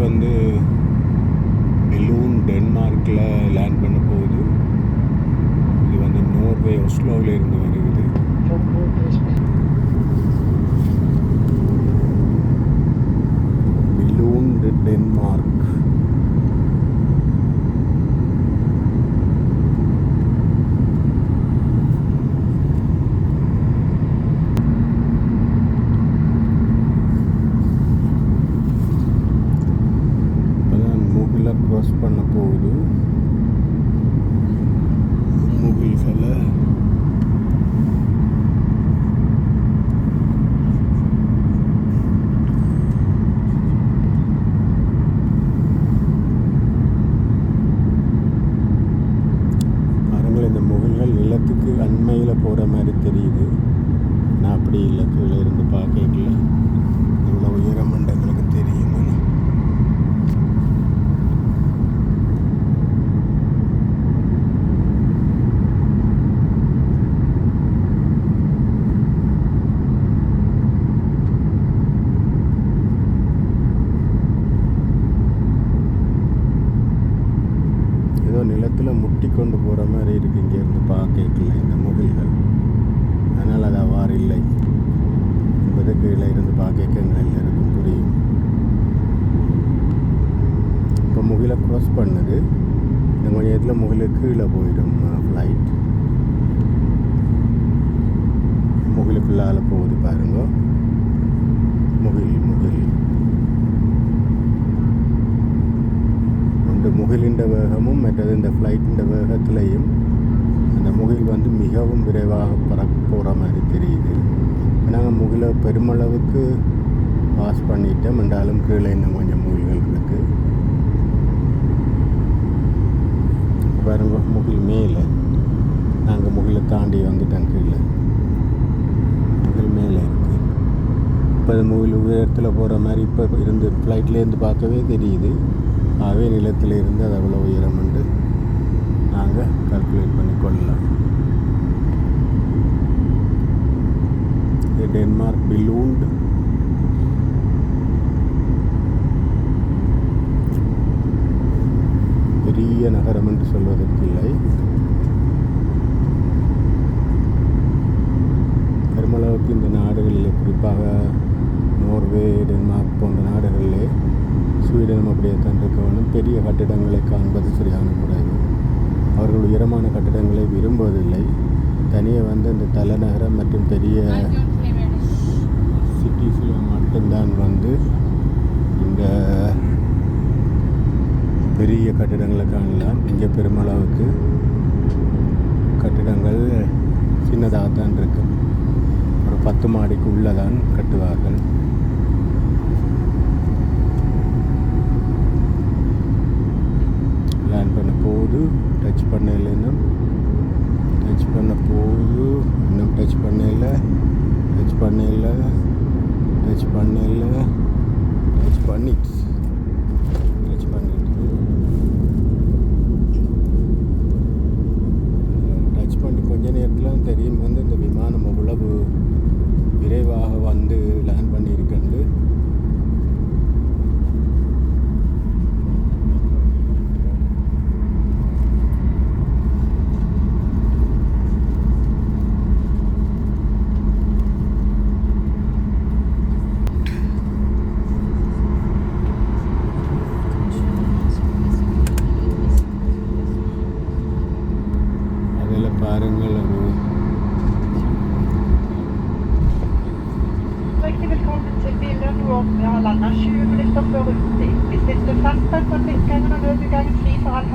வந்து பெலூன் டென்மார்க்கில் லேண்ட் பண்ண போகுது. இது வந்து நோர்வே ஒஸ்லோவில் இருந்து வருகிறது. Balloon Denmark. க்ராஸ் பண்ண போகுது. முகில்களை பாருங்கள், இந்த முகில்கள் நிலத்துக்கு அண்மையில் போகிற மாதிரி தெரியுது. நான் அப்படி இல்லை, கீழே இருந்து பார்க்கல இவ்வளோ உயரம் எங்களுக்கு தெரியும். நிலத்தில் முட்டி கொண்டு போகிற மாதிரி இருக்குது இங்கேருந்து பார்க்கல இந்த முகில்கள். அதனால் அது அவ்வாறு இல்லை என்பது கீழே இருந்து பார்க்க எங்களுக்கு இருக்கும் புரியும். இப்போ முகிலை க்ராஸ் பண்ணுது. இந்த கொஞ்சம் நேரத்தில் முகிலுக்கு கீழே போயிடும் ஃப்ளைட். முகிலுக்குள்ளால் போகுது பாருங்க. முகில் முகிலின் வேகமும் மற்றது இந்த ஃப்ளைட்டின் வேகத்திலையும் அந்த முகில் வந்து மிகவும் விரைவாக போகிற மாதிரி தெரியுது. நாங்கள் முகிலை பெருமளவுக்கு பாஸ் பண்ணிட்டோம். என்றாலும் கீழே இன்னும் கொஞ்சம் முகில்கள் இருக்குது பாருங்க. முகில் மேலே நாங்கள் முகிலை தாண்டி வந்துட்டோம். கீழே முகில் மேலே இருக்குது. இப்போ அது முகில் உயரத்தில் போகிற மாதிரி இப்போ இருந்து ஃப்ளைட்லேருந்து பார்க்கவே தெரியுது. ஆகவே நிலத்தில் இருந்து அது அவ்வளோ உயரம் என்று நாங்கள் கால்குலேட் பண்ணி கொள்ளலாம். இது டென்மார்க் பிலூண்ட். பெரிய நகரம் என்று சொல்வதற்கில்லை. பெருமளவுக்கு இந்த நாடுகளில், குறிப்பாக நோர்வே, டென்மார்க் போன்ற நாடுகளிலே, ஸ்வீடனும் அப்படியே தண்டிருக்கவனும் பெரிய கட்டிடங்களை காண்பது சரியான குறைவு. அவர்கள் உயரமான கட்டிடங்களை விரும்புவதில்லை. தனியே வந்து இந்த தலைநகரம் மற்றும் பெரிய சிட்டிஸில் மட்டும்தான் வந்து இந்த பெரிய கட்டிடங்களை காணலாம். இங்கே பெருமளவுக்கு கட்டிடங்கள் சின்னதாகத்தான் இருக்கும். ஒரு 10 மாடிக்கு உள்ளதான் கட்டுவார்கள். லேண்ட் பண்ண போகுது. டச் பண்ணல, இன்னும் டச் பண்ண போகுது. இன்னும் டச் பண்ணல, டச் பண்ணல, டச் பண்ணல, டச் பண்ணிட்டு டச் பண்ணி கொஞ்ச நேரத்தில் தெரியும் வந்து இந்த விமானம் அவ்வளவு விரைவாக வந்து லேண்ட் பண்ணியிருக்கண்டு. பாருங்கள், Riktigt välkommen till Billund Road. Vi har landat 20 minuter före upptid. Vi sitter fast på däcken och nu är vi fri för all